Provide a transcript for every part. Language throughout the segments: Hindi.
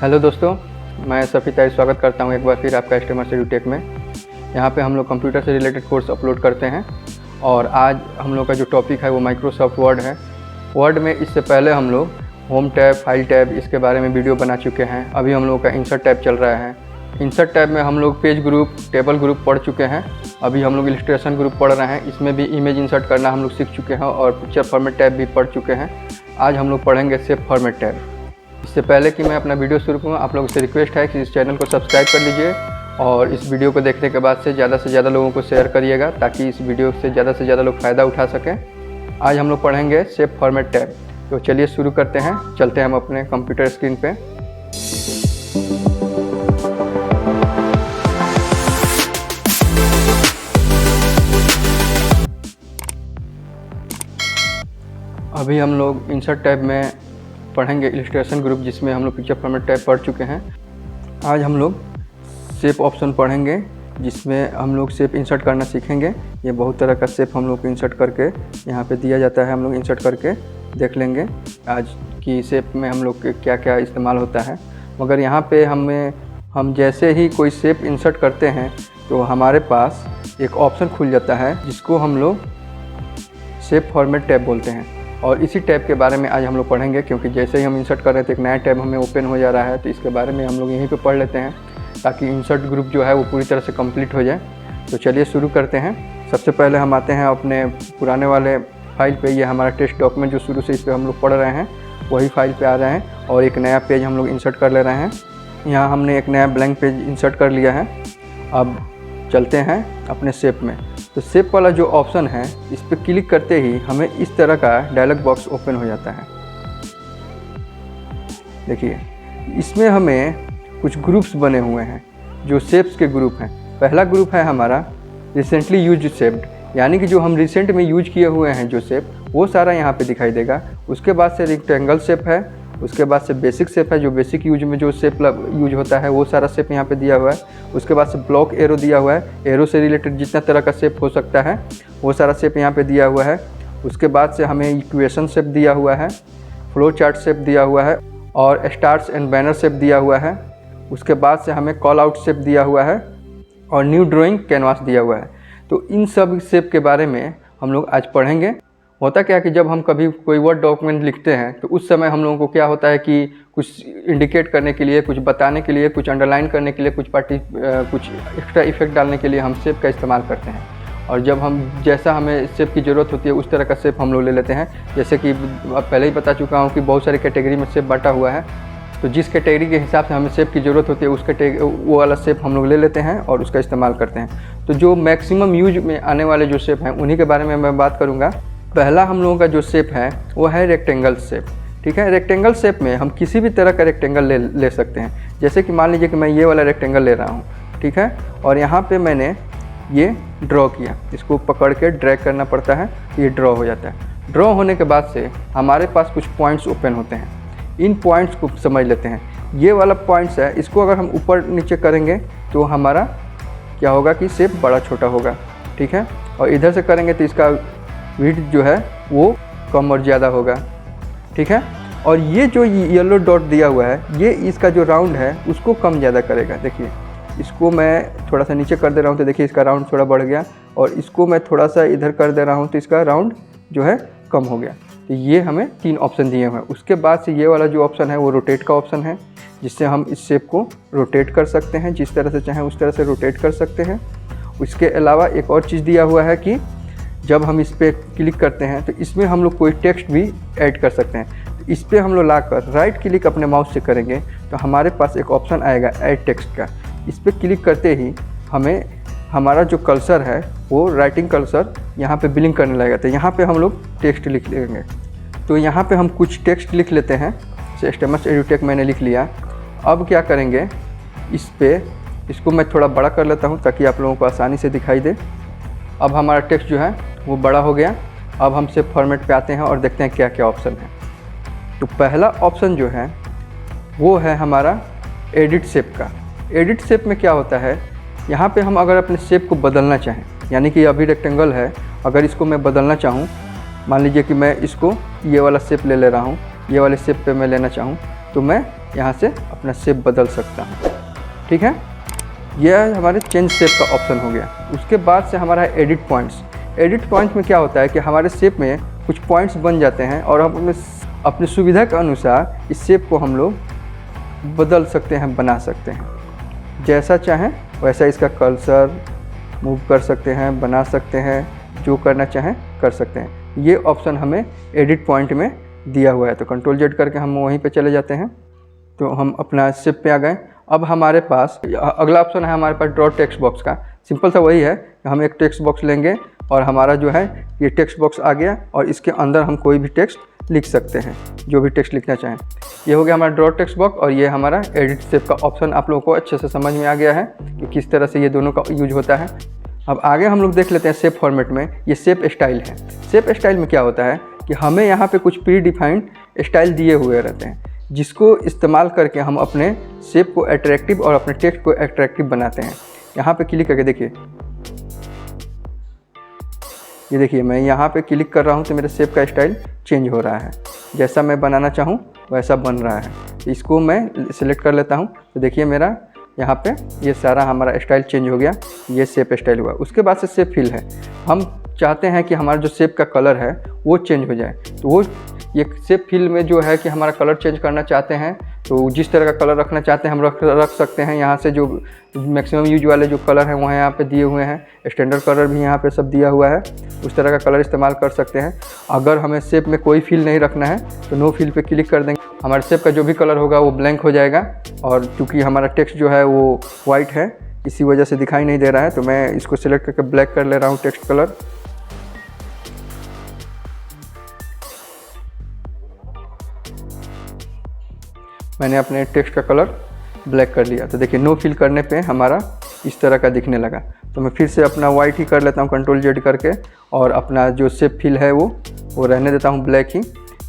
हेलो दोस्तों, मैं सफ़ी ताई स्वागत करता हूं एक बार फिर आपका HTML EduTech में। यहां पे हम लोग कंप्यूटर से रिलेटेड कोर्स अपलोड करते हैं और आज हम लोग का जो टॉपिक है वो माइक्रोसॉफ्ट वर्ड है। वर्ड में इससे पहले हम लोग होम टैब, फाइल टैब इसके बारे में वीडियो बना चुके हैं। अभी हम लोग का इंसर्ट टैब चल रहा है। इंसर्ट टैब में हम लोग पेज ग्रुप, टेबल ग्रुप पढ़ चुके हैं। अभी हम लोग इलस्ट्रेशन ग्रुप पढ़ रहे हैं। इसमें भी इमेज इंसर्ट करना हम लोग सीख चुके हैं और पिक्चर फॉर्मेट टैब भी पढ़ चुके हैं। आज हम लोग पढ़ेंगे शेप फॉर्मेट टैब। इससे पहले कि मैं अपना वीडियो शुरू करूँ, आप लोगों से रिक्वेस्ट है कि इस चैनल को सब्सक्राइब कर लीजिए और इस वीडियो को देखने के बाद से ज़्यादा लोगों को शेयर करिएगा ताकि इस वीडियो से ज़्यादा लोग फ़ायदा उठा सकें। आज हम लोग पढ़ेंगे शेप फॉर्मेट टैब। तो चलिए शुरू करते हैं। चलते हैं हम अपने कंप्यूटर स्क्रीन पे। अभी हम लोग इंसर्ट टैब में पढ़ेंगे इलस्ट्रेशन ग्रुप, जिसमें हम लोग पिक्चर फॉर्मेट टैब पढ़ चुके हैं। आज हम लोग शेप ऑप्शन पढ़ेंगे, जिसमें हम लोग शेप इंसर्ट करना सीखेंगे। ये बहुत तरह का शेप हम लोग को इंसर्ट करके यहाँ पे दिया जाता है। हम लोग इंसर्ट करके देख लेंगे आज की शेप में हम लोग क्या क्या इस्तेमाल होता है। मगर यहाँ पे हम जैसे ही कोई शेप इंसर्ट करते हैं तो हमारे पास एक ऑप्शन खुल जाता है जिसको हम लोग शेप फॉर्मेट टैब बोलते हैं। और इसी टैब के बारे में आज हम लोग पढ़ेंगे, क्योंकि जैसे ही हम इंसर्ट कर रहे थे एक नया टैब हमें ओपन हो जा रहा है। तो इसके बारे में हम लोग यहीं पे पढ़ लेते हैं ताकि इंसर्ट ग्रुप जो है वो पूरी तरह से कंप्लीट हो जाए। तो चलिए शुरू करते हैं। सबसे पहले हम आते हैं अपने पुराने वाले फाइल पे। ये हमारा टेक्स्ट डॉक्यूमेंट जो शुरू से इस पर हम लोग पढ़ रहे हैं वही फाइल पे आ रहे हैं और एक नया पेज हम लोग इंसर्ट कर ले रहे हैं। यहाँ हमने एक नया ब्लैंक पेज इंसर्ट कर लिया है। अब चलते हैं अपने शेप में। तो शेप वाला जो ऑप्शन है इस पर क्लिक करते ही हमें इस तरह का डायलॉग बॉक्स ओपन हो जाता है। देखिए, इसमें हमें कुछ ग्रुप्स बने हुए हैं जो शेप्स के ग्रुप हैं। पहला ग्रुप है हमारा रिसेंटली यूज्ड शेप्ड, यानी कि जो हम रिसेंट में यूज किए हुए हैं जो शेप, वो सारा यहाँ पे दिखाई देगा। उसके बाद से रेक्टेंगल शेप है, उसके बाद से बेसिक शेप है, जो बेसिक यूज में जो शेप यूज होता है वो सारा शेप यहाँ पे दिया हुआ है। उसके बाद से ब्लॉक एरो दिया हुआ है, एरो से रिलेटेड जितना तरह का शेप हो सकता है वो सारा शेप यहाँ पे दिया हुआ है। उसके बाद से हमें इक्वेशन शेप दिया हुआ है, फ्लो चार्ट शेप दिया हुआ है और स्टार्स एंड बैनर शेप दिया हुआ है। उसके बाद से हमें कॉल आउट शेप दिया हुआ है और न्यू ड्राइंग कैनवास दिया हुआ है। तो इन सब शेप के बारे में हम लोग आज पढ़ेंगे। होता क्या है कि जब हम कभी कोई वर्ड डॉक्यूमेंट लिखते हैं तो उस समय हम लोगों को क्या होता है कि कुछ इंडिकेट करने के लिए, कुछ बताने के लिए, कुछ अंडरलाइन करने के लिए, कुछ एक्स्ट्रा इफेक्ट डालने के लिए हम शेप का इस्तेमाल करते हैं। और जब हम जैसा हमें शेप की ज़रूरत होती है उस तरह का शेप हम लोग ले लेते हैं। जैसे कि अब पहले ही बता चुका हूँ कि बहुत सारी कैटेगरी में शेप बांटा हुआ है। तो जिस कैटेगरी के हिसाब से हमें शेप की ज़रूरत होती है वो वाला शेप हम लोग ले लेते हैं और उसका इस्तेमाल करते हैं। तो जो मैक्सिमम यूज में आने वाले जो शेप हैं उन्हीं के बारे में मैं बात करूँगा। पहला हम लोगों का जो शेप है वो है रेक्टेंगल शेप। ठीक है, रेक्टेंगल शेप में हम किसी भी तरह का रेक्टेंगल ले सकते हैं। जैसे कि मान लीजिए कि मैं ये वाला रेक्टेंगल ले रहा हूँ, ठीक है, और यहाँ पे मैंने ये ड्रॉ किया। इसको पकड़ के ड्रैग करना पड़ता है, ये ड्रॉ हो जाता है। ड्रॉ होने के बाद से हमारे पास कुछ पॉइंट्स ओपन होते हैं। इन पॉइंट्स को समझ लेते हैं। ये वाला पॉइंट्स है, इसको अगर हम ऊपर नीचे करेंगे तो हमारा क्या होगा कि शेप बड़ा छोटा होगा। ठीक है, और इधर से करेंगे तो इसका विड्थ जो है वो कम और ज़्यादा होगा। ठीक है, और ये जो येलो डॉट दिया हुआ है ये इसका जो राउंड है उसको कम ज़्यादा करेगा। देखिए, इसको मैं थोड़ा सा नीचे कर दे रहा हूँ तो देखिए इसका राउंड थोड़ा बढ़ गया, और इसको मैं थोड़ा सा इधर कर दे रहा हूँ तो इसका राउंड जो है कम हो गया। तो ये हमें 3 ऑप्शन दिए हुए हैं। उसके बाद से ये वाला जो ऑप्शन है वो रोटेट का ऑप्शन है, जिससे हम इस शेप को रोटेट कर सकते हैं। जिस तरह से चाहें उस तरह से रोटेट कर सकते हैं। उसके अलावा एक और चीज़ दिया हुआ है कि जब हम इस पर क्लिक करते हैं तो इसमें हम लोग कोई टेक्स्ट भी ऐड कर सकते हैं। तो इस पर हम लोग लाकर राइट क्लिक अपने माउस से करेंगे तो हमारे पास एक ऑप्शन आएगा ऐड टेक्स्ट का। इस पर क्लिक करते ही हमें हमारा जो कर्सर है वो राइटिंग कर्सर यहाँ पे ब्लिंक करने लगेगा। तो यहाँ पे हम लोग टेक्स्ट लिख लेंगे। तो यहाँ पे हम कुछ टेक्स्ट लिख लेते हैं। HTML EduTech मैंने लिख लिया। अब क्या करेंगे, इसको मैं थोड़ा बड़ा कर लेता हूँ ताकि आप लोगों को आसानी से दिखाई दे। अब हमारा टेक्स्ट जो है वो बड़ा हो गया। अब हम शेप फॉर्मेट पे आते हैं और देखते हैं क्या क्या ऑप्शन है। तो पहला ऑप्शन जो है वो है हमारा एडिट शेप का। एडिट शेप में क्या होता है, यहाँ पे हम अगर अपने शेप को बदलना चाहें, यानी कि अभी रेक्टेंगल है, अगर इसको मैं बदलना चाहूँ, मान लीजिए कि मैं इसको ये वाला शेप ले रहा हूँ, ये वाले शेप पे मैं लेना चाहूँ, तो मैं यहाँ से अपना शेप बदल सकता हूँ। ठीक है, यह हमारे चेंज शेप का ऑप्शन हो गया। उसके बाद से हमारा है एडिट पॉइंट्स। एडिट पॉइंट्स में क्या होता है कि हमारे शेप में कुछ पॉइंट्स बन जाते हैं और हम अपनी सुविधा के अनुसार इस शेप को हम लोग बदल सकते हैं, बना सकते हैं। जैसा चाहें वैसा इसका कर्सर मूव कर सकते हैं, बना सकते हैं, जो करना चाहें कर सकते हैं। ये ऑप्शन हमें एडिट पॉइंट में दिया हुआ है। तो कंट्रोल जेड करके हम वहीं पे चले जाते हैं। तो हम अपना शेप पे आ गए। अब हमारे पास अगला ऑप्शन है हमारे पास ड्रॉ टेक्स्ट बॉक्स का। सिंपल सा वही है कि हम एक टेक्स्ट बॉक्स लेंगे और हमारा जो है ये टेक्स्ट बॉक्स आ गया और इसके अंदर हम कोई भी टेक्स्ट लिख सकते हैं, जो भी टेक्स्ट लिखना चाहें। ये हो गया हमारा ड्रॉ टेक्स्ट बॉक्स और ये हमारा एडिट शेप का ऑप्शन। आप लोगों को अच्छे से समझ में आ गया है कि किस तरह से ये दोनों का यूज होता है। अब आगे हम लोग देख लेते हैं शेप फॉर्मेट में। ये शेप स्टाइल है। शेप स्टाइल में क्या होता है कि हमें यहाँ पे कुछ प्री डिफाइंड स्टाइल दिए हुए रहते हैं, जिसको इस्तेमाल करके हम अपने शेप को अट्रैक्टिव और अपने टेक्स्ट को अट्रैक्टिव बनाते हैं। यहाँ पे क्लिक करके देखिए, ये देखिए मैं यहाँ पे क्लिक कर रहा हूँ तो मेरे शेप का स्टाइल चेंज हो रहा है। जैसा मैं बनाना चाहूँ वैसा बन रहा है। इसको मैं सिलेक्ट कर लेता हूँ तो देखिए मेरा यहाँ पे ये सारा हमारा स्टाइल चेंज हो गया। ये शेप स्टाइल हुआ। उसके बाद से शेप फिल है। हम चाहते हैं कि हमारा जो शेप का कलर है वो चेंज हो जाए, तो वो ये शेप फिल में जो है कि हमारा कलर चेंज करना चाहते हैं तो जिस तरह का कलर रखना चाहते हैं हम रख सकते हैं। यहाँ से जो मैक्सिमम यूज वाले जो कलर हैं वहाँ यहाँ पे दिए हुए हैं। स्टैंडर्ड कलर भी यहाँ पे सब दिया हुआ है, उस तरह का कलर इस्तेमाल कर सकते हैं। अगर हमें शेप में कोई फिल नहीं रखना है तो नो फिल पे क्लिक कर देंगे। हमारे शेप का जो भी कलर होगा वो ब्लैंक हो जाएगा। और चूँकि हमारा टेक्स्ट जो है वो वाइट है इसी वजह से दिखाई नहीं दे रहा है, तो मैं इसको सिलेक्ट करके ब्लैक कर ले रहा हूँ टेक्स्ट कलर। मैंने अपने टेक्स्ट का कलर ब्लैक कर लिया। तो देखिए नो फिल करने पे हमारा इस तरह का दिखने लगा। तो मैं फिर से अपना वाइट ही कर लेता हूँ कंट्रोल जेड करके और अपना जो शेप फिल है वो रहने देता हूँ ब्लैक ही।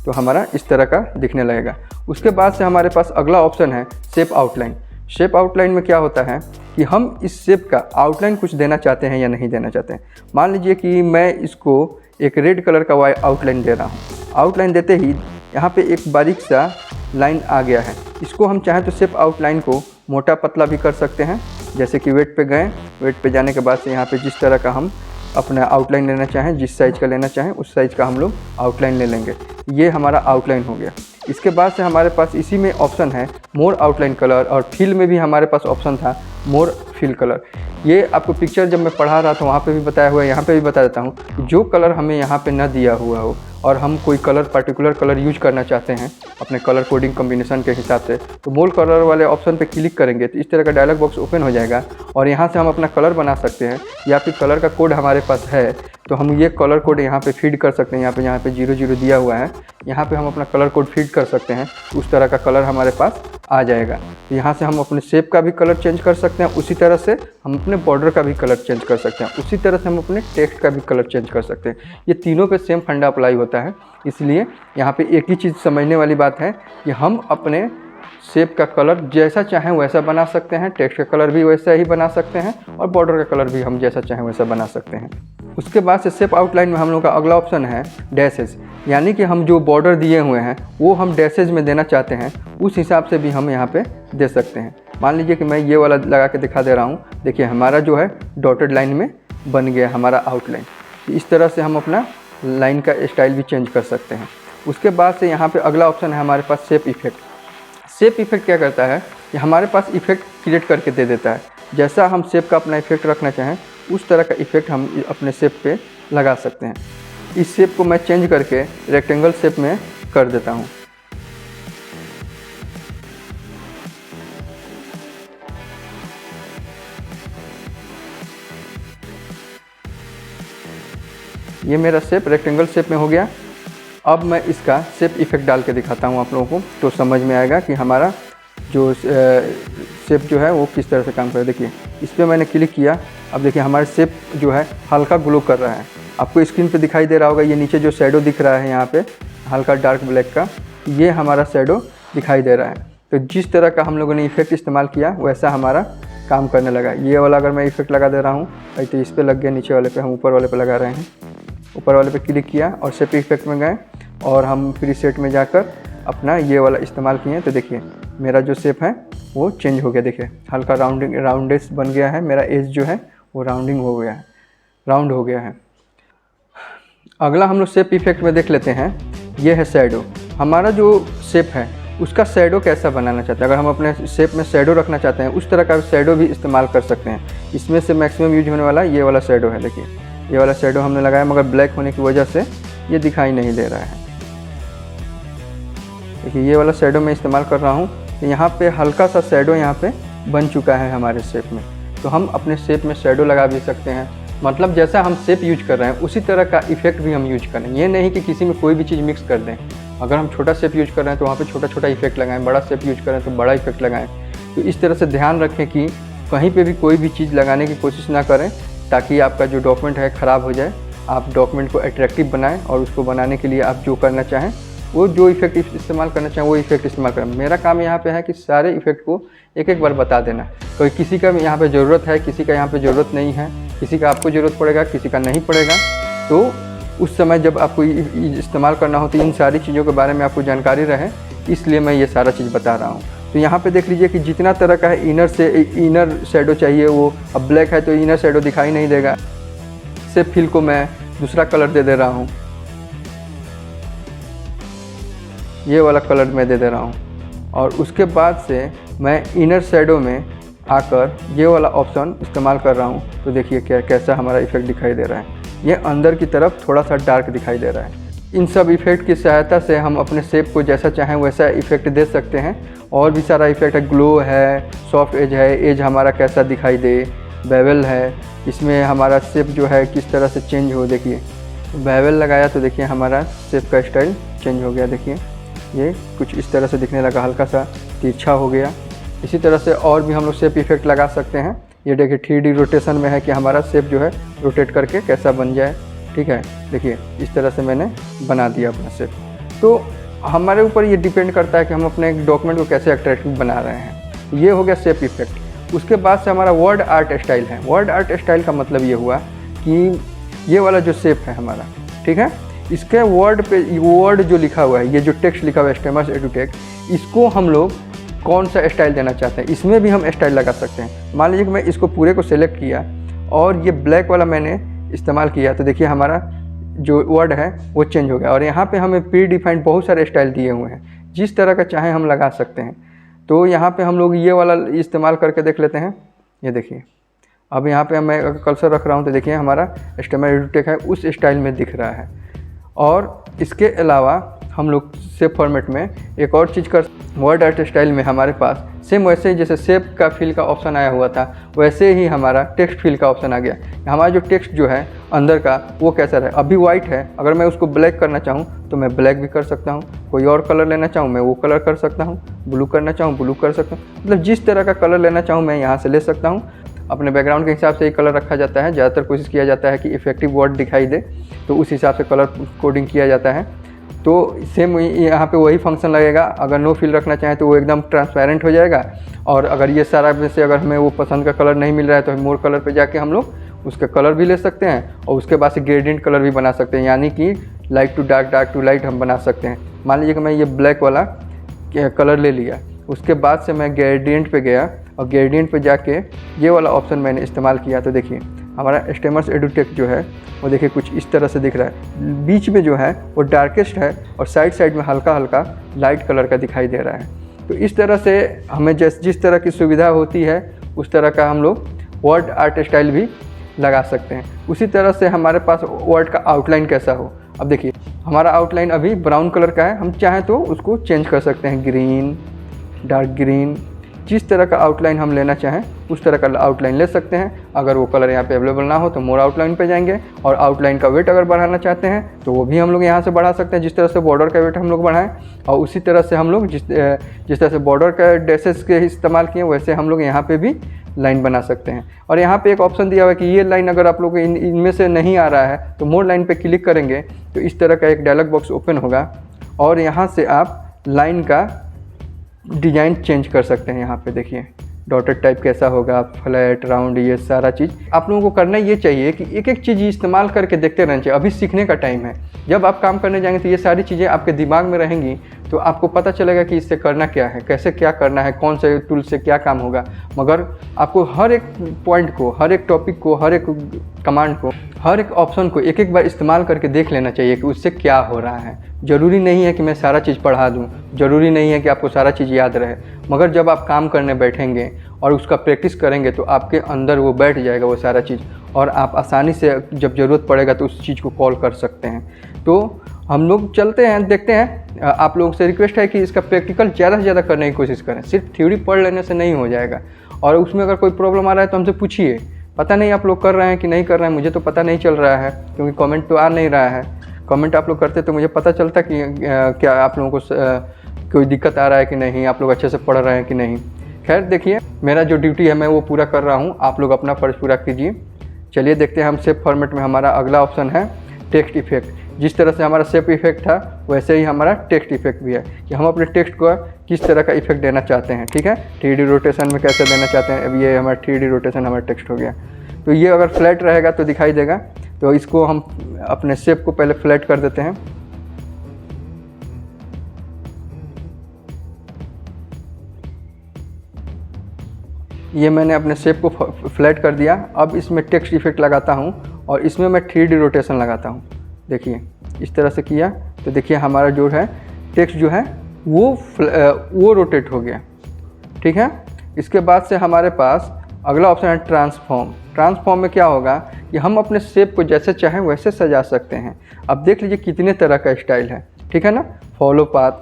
तो हमारा इस तरह का दिखने लगेगा। उसके बाद से हमारे पास अगला ऑप्शन है शेप आउटलाइन। शेप आउटलाइन में क्या होता है कि हम इस शेप का आउटलाइन कुछ देना चाहते हैं या नहीं देना चाहते हैं। मान लीजिए कि मैं इसको एक रेड कलर का आउटलाइन दे रहा हूँ। आउटलाइन देते ही यहाँ पे एक बारीक सा लाइन आ गया है। इसको हम चाहें तो शेप आउटलाइन को मोटा पतला भी कर सकते हैं। जैसे कि वेट पे गए, वेट पे जाने के बाद से यहाँ पे जिस तरह का हम अपना आउटलाइन लेना चाहें, जिस साइज़ का लेना चाहें उस साइज़ का हम लोग आउटलाइन ले लेंगे। ये हमारा आउटलाइन हो गया। इसके बाद से हमारे पास इसी में ऑप्शन है मोर आउटलाइन कलर और फिल में भी हमारे पास ऑप्शन था मोर फिल कलर। ये आपको पिक्चर जब मैं पढ़ा रहा था वहाँ पे भी बताया हुआ है, यहाँ पे भी बता देता हूँ कि जो कलर हमें यहाँ पे न दिया हुआ हो और हम कोई कलर पर्टिकुलर कलर यूज करना चाहते हैं अपने कलर कोडिंग कॉम्बिनेशन के हिसाब से, तो मोर कलर वाले ऑप्शन पे क्लिक करेंगे तो इस तरह का डायलॉग बॉक्स ओपन हो जाएगा और यहाँ से हम अपना कलर बना सकते हैं। या फिर कलर का कोड हमारे पास है तो हम ये कलर कोड यहाँ पे फीड कर सकते हैं। यहाँ पे 00 दिया हुआ है, यहाँ पे हम अपना कलर कोड फीड कर सकते हैं। उस तरह का कलर हमारे पास आ जाएगा। तो यहाँ से हम अपने शेप का भी कलर चेंज कर सकते हैं, उसी तरह से हम अपने बॉर्डर का भी कलर चेंज कर सकते हैं, उसी तरह से हम अपने टेक्स्ट का भी कलर चेंज कर सकते हैं। ये तीनों पे सेम फंडा अप्लाई होता है। इसलिए यहाँ पे एक ही चीज़ समझने वाली बात है कि हम अपने शेप का कलर जैसा चाहें वैसा बना सकते हैं, टेक्स्ट का कलर भी वैसा ही बना सकते हैं और बॉर्डर का कलर भी हम जैसा चाहें वैसा बना सकते हैं। उसके बाद से शेप आउटलाइन में हम लोग का अगला ऑप्शन है डैशेज, यानी कि हम जो बॉर्डर दिए हुए हैं वो हम डैशेज में देना चाहते हैं, उस हिसाब से भी हम यहाँ पे दे सकते हैं। मान लीजिए कि मैं ये वाला लगा के दिखा दे रहा हूँ। देखिए हमारा जो है डॉटेड लाइन में बन गया हमारा आउटलाइन। इस तरह से हम अपना लाइन का स्टाइल भी चेंज कर सकते हैं। उसके बाद से यहाँ पे अगला ऑप्शन है हमारे पास शेप इफेक्ट। शेप इफेक्ट क्या करता है कि हमारे पास इफेक्ट क्रिएट करके दे देता है। जैसा हम शेप का अपना इफेक्ट रखना चाहें उस तरह का इफेक्ट हम अपने शेप पे लगा सकते हैं। इस शेप को मैं चेंज करके रेक्टेंगल शेप में कर देता हूँ। ये मेरा शेप रेक्टेंगल शेप में हो गया। अब मैं इसका शेप इफेक्ट डाल के दिखाता हूँ आप लोगों को, तो समझ में आएगा कि हमारा जो शेप जो है वो किस तरह से काम कर रहा है। देखिए इस पर मैंने क्लिक किया। अब देखिए हमारा शेप जो है हल्का ग्लो कर रहा है। आपको स्क्रीन पे दिखाई दे रहा होगा, ये नीचे जो शैडो दिख रहा है यहाँ पे हल्का डार्क ब्लैक का, ये हमारा शैडो दिखाई दे रहा है। तो जिस तरह का हम लोगों ने इफेक्ट इस्तेमाल किया वैसा हमारा काम करने लगा। ये वाला अगर मैं इफेक्ट लगा दे रहा हूँ तो इस पर लग गया, नीचे वाले पे हम ऊपर वाले पे लगा रहे हैं। ऊपर वाले पे क्लिक किया और शेप इफेक्ट में गए और हम प्रीसेट में जाकर अपना ये वाला इस्तेमाल किए। तो देखिए मेरा जो शेप है वो चेंज हो गया। देखिए हल्का राउंडेस बन गया है, मेरा एज जो है वो राउंडिंग हो गया है, राउंड हो गया है। अगला हम लोग शेप इफेक्ट में देख लेते हैं, ये है शैडो। हमारा जो शेप है उसका शैडो कैसा बनाना चाहते हैं। अगर हम अपने शेप में शैडो रखना चाहते हैं, उस तरह का शैडो भी इस्तेमाल कर सकते हैं। इसमें से मैक्सिमम यूज होने वाला ये वाला शैडो है। देखिए ये वाला शैडो हमने लगाया, मगर ब्लैक होने की वजह से ये दिखाई नहीं दे रहा है। देखिए ये वाला शैडो मैं इस्तेमाल कर रहा हूँ। यहाँ पे हल्का सा शैडो यहाँ पे बन चुका है हमारे शेप में, तो हम अपने शेप में शैडो लगा भी सकते हैं। मतलब जैसा हम शेप यूज कर रहे हैं उसी तरह का इफेक्ट भी हम यूज करें। ये नहीं कि किसी में कोई भी चीज़ मिक्स कर दें। अगर हम छोटा शेप यूज कर रहे हैं तो वहाँ पे छोटा छोटा इफेक्ट लगाएं, बड़ा शेप यूज कर रहे हैं तो बड़ा इफेक्ट लगाएं। तो इस तरह से ध्यान रखें कि कहीं पे भी कोई भी चीज़ लगाने की कोशिश ना करें, ताकि आपका जो डॉक्यूमेंट है ख़राब हो जाए। आप डॉक्यूमेंट को अट्रैक्टिव बनाएं और उसको बनाने के लिए आप जो करना चाहें, वो जो इफेक्ट इस्तेमाल करना चाहें वो इफेक्ट इस्तेमाल करें। मेरा काम यहाँ पे है कि सारे इफेक्ट को एक एक बार बता देना। कोई किसी का यहाँ पे ज़रूरत है, किसी का यहाँ पे ज़रूरत नहीं है, किसी का आपको ज़रूरत पड़ेगा, किसी का नहीं पड़ेगा। तो उस समय जब आपको इस्तेमाल करना हो तो इन सारी चीज़ों के बारे में आपको जानकारी रहे, इसलिए मैं ये सारा चीज़ बता रहा हूँ। तो यहाँ पे देख लीजिए कि जितना तरह का है इनर शैडो चाहिए, वो अब ब्लैक है तो इनर शैडो दिखाई नहीं देगा। शेप फिल को मैं दूसरा कलर दे रहा हूँ, ये वाला कलर मैं दे रहा हूँ। और उसके बाद से मैं इनर शैडो में आकर ये वाला ऑप्शन इस्तेमाल कर रहा हूँ। तो देखिए कैसा हमारा इफेक्ट दिखाई दे रहा है। ये अंदर की तरफ थोड़ा सा डार्क दिखाई दे रहा है। इन सब इफेक्ट की सहायता से हम अपने शेप को जैसा चाहें वैसा इफेक्ट दे सकते हैं। और भी सारा इफेक्ट है, ग्लो है, सॉफ्ट एज है, एज हमारा कैसा दिखाई दे, बेवल है, इसमें हमारा शेप जो है किस तरह से चेंज हो। देखिए बेवल लगाया तो देखिए हमारा शेप का स्टाइल चेंज हो गया। देखिए ये कुछ इस तरह से दिखने लगा, हल्का सा तिरछा हो गया। इसी तरह से और भी हम लोग शेप इफेक्ट लगा सकते हैं। ये देखिए 3D रोटेशन में है कि हमारा शेप जो है रोटेट करके कैसा बन जाए। ठीक है, देखिए इस तरह से मैंने बना दिया अपना शेप। तो हमारे ऊपर ये डिपेंड करता है कि हम अपने डॉक्यूमेंट को कैसे अट्रैक्टिव बना रहे हैं। ये हो गया शेप इफेक्ट। उसके बाद से हमारा वर्ड आर्ट स्टाइल है। वर्ड आर्ट स्टाइल का मतलब ये हुआ कि ये वाला जो शेप है हमारा, ठीक है, इसके वर्ड पे वर्ड जो लिखा हुआ है, ये जो टेक्स्ट लिखा हुआ है स्टेमर्स एडुटेक, इसको हम लोग कौन सा स्टाइल देना चाहते हैं, इसमें भी हम स्टाइल लगा सकते हैं। मान लीजिए कि मैं इसको पूरे को सेलेक्ट किया और ये ब्लैक वाला मैंने इस्तेमाल किया, तो देखिए हमारा जो वर्ड है वो चेंज हो गया। और यहाँ पे हमें प्री डिफाइंड बहुत सारे स्टाइल दिए हुए हैं, जिस तरह का चाहे हम लगा सकते हैं। तो यहाँ पे हम लोग ये वाला इस्तेमाल करके देख लेते हैं। ये देखिए अब यहाँ पे मैं कर्सर रख रहा हूँ तो देखिए हमारा स्टेमर एडुटेक है उस स्टाइल में दिख रहा है। और इसके अलावा हम लोग शेप फॉर्मेट में एक और चीज़ कर, वर्ड आर्ट स्टाइल में हमारे पास सेम वैसे ही जैसे शेप का फिल का ऑप्शन आया हुआ था, वैसे ही हमारा टेक्स्ट फिल का ऑप्शन आ गया। हमारा जो टेक्स्ट जो है अंदर का वो कैसा है, अभी वाइट है, अगर मैं उसको ब्लैक करना चाहूँ तो मैं ब्लैक भी कर सकता हूँ, कोई और कलर लेना चाहूँ मैं वो कलर कर सकता हूँ, ब्लू करना चाहूँ ब्लू कर सकता हूँ। मतलब जिस तरह का कलर लेना चाहूँ मैं यहाँ से ले सकता हूँ। अपने बैकग्राउंड के हिसाब से ही कलर रखा जाता है। ज़्यादातर कोशिश किया जाता है कि इफेक्टिव वर्ड दिखाई दे, तो उस हिसाब से कलर कोडिंग किया जाता है। तो सेम यहाँ पे वही फंक्शन लगेगा। अगर नो फिल रखना चाहें तो वो एकदम ट्रांसपेरेंट हो जाएगा। और अगर ये सारा में से अगर हमें वो पसंद का कलर नहीं मिल रहा है तो मोर कलर पे जाके हम लोग उसका कलर भी ले सकते हैं और उसके बाद से ग्रेडियंट कलर भी बना सकते हैं, यानी कि light to dark, dark to light हम बना सकते हैं। मान लीजिए कि मैं ये ब्लैक वाला कलर ले लिया, उसके बाद से मैं ग्रेडियंट पे गया और ग्रेडियंट पे जाके ये वाला ऑप्शन मैंने इस्तेमाल किया, तो देखिए हमारा स्टेमर्स एडुटेक जो है वो देखिए कुछ इस तरह से दिख रहा है। बीच में जो है वो डार्केस्ट है और साइड साइड में हल्का हल्का लाइट कलर का दिखाई दे रहा है। तो इस तरह से हमें जिस तरह की सुविधा होती है उस तरह का हम लोग वर्ड आर्ट स्टाइल भी लगा सकते हैं। उसी तरह से हमारे पास वर्ड का आउटलाइन कैसा हो, अब देखिए हमारा आउटलाइन अभी ब्राउन कलर का है, हम चाहें तो उसको चेंज कर सकते हैं, ग्रीन, डार्क ग्रीन, जिस तरह का आउटलाइन हम लेना चाहें उस तरह का आउटलाइन ले सकते हैं। अगर वो कलर यहाँ पे अवेलेबल ना हो तो मोर आउटलाइन पे जाएंगे और आउटलाइन का वेट अगर बढ़ाना चाहते हैं तो वो भी हम लोग यहाँ से बढ़ा सकते हैं, जिस तरह से बॉर्डर का वेट हम लोग बढ़ाएं। और उसी तरह से हम लोग जिस तरह से बॉर्डर का डैशेस के इस्तेमाल किए वैसे हम लोग यहाँ पे भी लाइन बना सकते हैं। और यहाँ पे एक ऑप्शन दिया हुआ है कि ये लाइन अगर आप लोग इनमें से नहीं आ रहा है तो मोर लाइन पे क्लिक करेंगे तो इस तरह का एक डायलॉग बॉक्स ओपन होगा और यहाँ से आप लाइन का डिज़ाइन चेंज कर सकते हैं। यहाँ पे देखिए डॉटेड टाइप कैसा होगा, फ्लैट, राउंड, ये सारा चीज़ आप लोगों को करना ये चाहिए कि एक एक चीज़ इस्तेमाल करके देखते रहना चाहिए। अभी सीखने का टाइम है, जब आप काम करने जाएंगे तो ये सारी चीज़ें आपके दिमाग में रहेंगी तो आपको पता चलेगा कि इससे करना क्या है, कैसे क्या करना है, कौन से टूल से क्या काम होगा। मगर आपको हर एक पॉइंट को, हर एक टॉपिक को, हर एक कमांड को, हर एक ऑप्शन को एक एक बार इस्तेमाल करके देख लेना चाहिए कि उससे क्या हो रहा है। ज़रूरी नहीं है कि मैं सारा चीज़ पढ़ा दूँ, ज़रूरी नहीं है कि आपको सारा चीज़ याद रहे, मगर जब आप काम करने बैठेंगे और उसका प्रैक्टिस करेंगे तो आपके अंदर वो बैठ जाएगा वो सारा चीज़, और आप आसानी से जब ज़रूरत पड़ेगा तो उस चीज़ को कॉल कर सकते हैं। तो हम लोग चलते हैं, देखते हैं। आप लोगों से रिक्वेस्ट है कि इसका प्रैक्टिकल ज़्यादा से ज़्यादा करने की कोशिश करें। सिर्फ थ्योरी पढ़ लेने से नहीं हो जाएगा, और उसमें अगर कोई प्रॉब्लम आ रहा है तो हमसे पूछिए। पता नहीं आप लोग कर रहे हैं कि नहीं कर रहे हैं, मुझे तो पता नहीं चल रहा है, क्योंकि कमेंट तो आ नहीं रहा है। कमेंट आप लोग करते तो मुझे पता चलता कि क्या आप लोगों को कोई दिक्कत आ रहा है कि नहीं, आप लोग अच्छे से पढ़ रहे हैं कि नहीं। खैर देखिए, मेरा जो ड्यूटी है मैं वो पूरा कर रहा हूँ, आप लोग अपना फ़र्ज़ पूरा कीजिए। चलिए देखते हैं हम सेव फॉर्मेट में हमारा अगला ऑप्शन है टेक्स्ट इफेक्ट। जिस तरह से हमारा सेव इफेक्ट था वैसे ही हमारा टेक्स्ट इफेक्ट भी है कि हम अपने टेक्स्ट को किस तरह का इफेक्ट देना चाहते हैं। ठीक है, 3D रोटेशन में कैसे देना चाहते हैं। अब ये हमारा 3D रोटेशन हमारा टेक्स्ट हो गया। तो ये अगर फ्लैट रहेगा तो दिखाई देगा, तो इसको हम अपने शेप को पहले फ्लैट कर देते हैं। ये मैंने अपने शेप को फ्लैट कर दिया। अब इसमें टेक्स्ट इफेक्ट लगाता हूँ और इसमें मैं 3D रोटेशन लगाता हूँ। देखिए इस तरह से किया तो देखिए हमारा जो है टेक्स्ट जो है वो रोटेट हो गया। ठीक है, इसके बाद से हमारे पास अगला ऑप्शन है ट्रांसफॉर्म। ट्रांसफॉर्म में क्या होगा कि हम अपने शेप को जैसे चाहें वैसे सजा सकते हैं। अब देख लीजिए कितने तरह का स्टाइल है। ठीक है ना, फॉलो पाथ।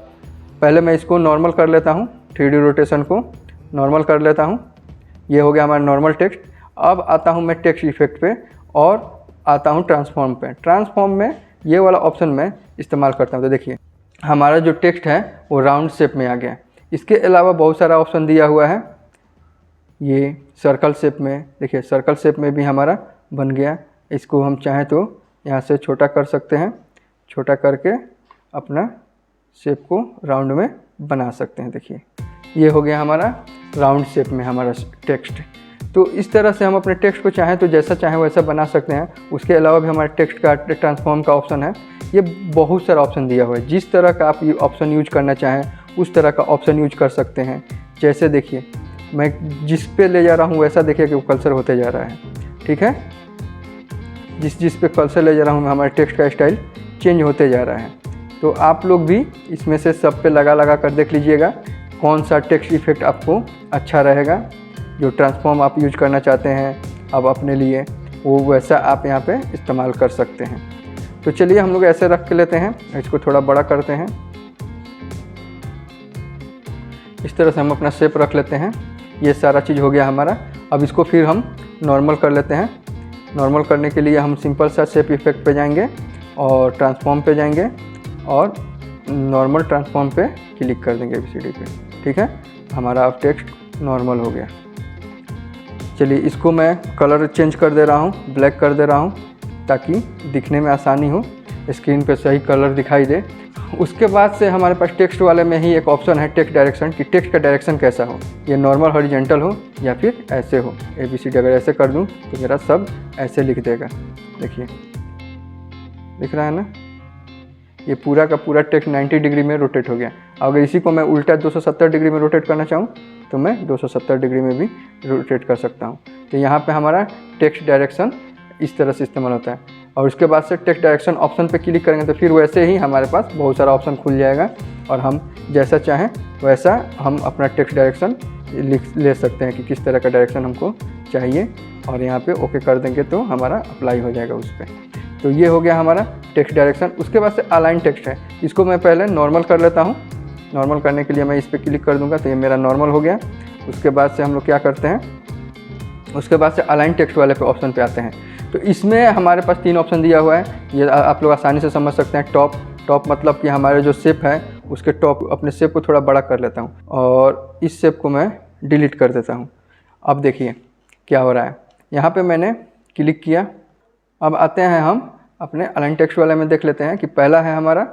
पहले मैं इसको नॉर्मल कर लेता हूँ, 3D रोटेशन को नॉर्मल कर लेता हूँ। ये हो गया हमारा नॉर्मल टेक्स्ट। अब आता हूँ मैं टेक्स्ट इफेक्ट पे और आता हूँ ट्रांसफॉर्म पे। ट्रांसफॉर्म में ये वाला ऑप्शन मैं इस्तेमाल करता हूँ। तो देखिए हमारा जो टेक्स्ट है वो राउंड शेप में आ गया। इसके अलावा बहुत सारा ऑप्शन दिया हुआ है। ये सर्कल शेप में, देखिए सर्कल शेप में भी हमारा बन गया। इसको हम चाहें तो यहाँ से छोटा कर सकते हैं, छोटा करके अपना शेप को राउंड में बना सकते हैं। देखिए ये हो गया हमारा राउंड शेप में हमारा टेक्स्ट। तो इस तरह से हम अपने टेक्स्ट को चाहें तो जैसा चाहें वैसा बना सकते हैं। उसके अलावा भी हमारे टेक्स्ट का ट्रांसफॉर्म का ऑप्शन है। ये बहुत सारा ऑप्शन दिया हुआ है, जिस तरह का आप ये ऑप्शन यूज करना चाहें उस तरह का ऑप्शन यूज कर सकते हैं। जैसे देखिए मैं जिस पे ले जा रहा हूँ वैसा देखिए कि वो कल्सर होते जा रहा है। ठीक है, जिस पे कल्सर ले जा रहा हूँ हमारे टेक्स्ट का स्टाइल चेंज होते जा रहा है। तो आप लोग भी इसमें से सब पे लगा कर देख लीजिएगा कौन सा टेक्स्ट इफेक्ट आपको अच्छा रहेगा। जो ट्रांसफॉर्म आप यूज करना चाहते हैं अब अपने लिए, वो वैसा आप यहाँ पे इस्तेमाल कर सकते हैं। तो चलिए हम लोग ऐसे रख के लेते हैं, इसको थोड़ा बड़ा करते हैं। इस तरह से हम अपना शेप रख लेते हैं। ये सारा चीज़ हो गया हमारा। अब इसको फिर हम नॉर्मल कर लेते हैं। नॉर्मल करने के लिए हम सिंपल सा शेप इफेक्ट पे जाएंगे और ट्रांसफॉर्म पे जाएंगे और नॉर्मल ट्रांसफॉर्म पे क्लिक कर देंगे ABCD पे। ठीक है, हमारा अब टेक्स्ट नॉर्मल हो गया। चलिए इसको मैं कलर चेंज कर दे रहा हूँ, ब्लैक कर दे रहा हूँ ताकि दिखने में आसानी हो, स्क्रीन पे सही कलर दिखाई दे। उसके बाद से हमारे पास टेक्स्ट वाले में ही एक ऑप्शन है टेक्स्ट डायरेक्शन, कि टेक्स्ट का डायरेक्शन कैसा हो, ये नॉर्मल हॉरिजॉन्टल हो या फिर ऐसे हो। ABCD अगर ऐसे कर दूँ तो मेरा सब ऐसे लिख देगा। देखिए दिख रहा है ना, ये पूरा का पूरा टेक्स्ट 90 डिग्री में रोटेट हो गया। अगर इसी को मैं उल्टा 270 डिग्री में रोटेट करना चाहूँ तो मैं 270 डिग्री में भी रोटेट कर सकता हूँ। तो यहाँ पे हमारा टेक्स्ट डायरेक्शन इस तरह से इस्तेमाल होता है। और उसके बाद से टेक्स्ट डायरेक्शन ऑप्शन पे क्लिक करेंगे तो फिर वैसे ही हमारे पास बहुत सारा ऑप्शन खुल जाएगा और हम जैसा चाहें वैसा हम अपना टेक्स्ट डायरेक्शन ले सकते हैं कि किस तरह का डायरेक्शन हमको चाहिए, और यहाँ पे ओके कर देंगे तो हमारा अप्लाई हो जाएगा उस पर। तो ये हो गया हमारा टेक्स्ट डायरेक्शन। उसके बाद से अलाइन टेक्स्ट है, इसको मैं पहले नॉर्मल कर लेता हूँ। नॉर्मल करने के लिए मैं इस पर क्लिक कर दूंगा तो ये मेरा नॉर्मल हो गया। उसके बाद से हम लोग क्या करते हैं, उसके बाद से अलाइन टेक्स्ट वाले पे ऑप्शन पे आते हैं। तो इसमें हमारे पास 3 ऑप्शन दिया हुआ है, ये आप लोग आसानी से समझ सकते हैं। टॉप मतलब कि हमारे जो शेप है उसके टॉप, अपने शेप को थोड़ा बड़ा कर लेता हूँ और इस शेप को मैं डिलीट कर देता हूँ। अब देखिए क्या हो रहा है, यहाँ पे मैंने क्लिक किया। अब आते हैं हम अपने अलाइन टेक्स्ट वाले में, देख लेते हैं कि पहला है हमारा,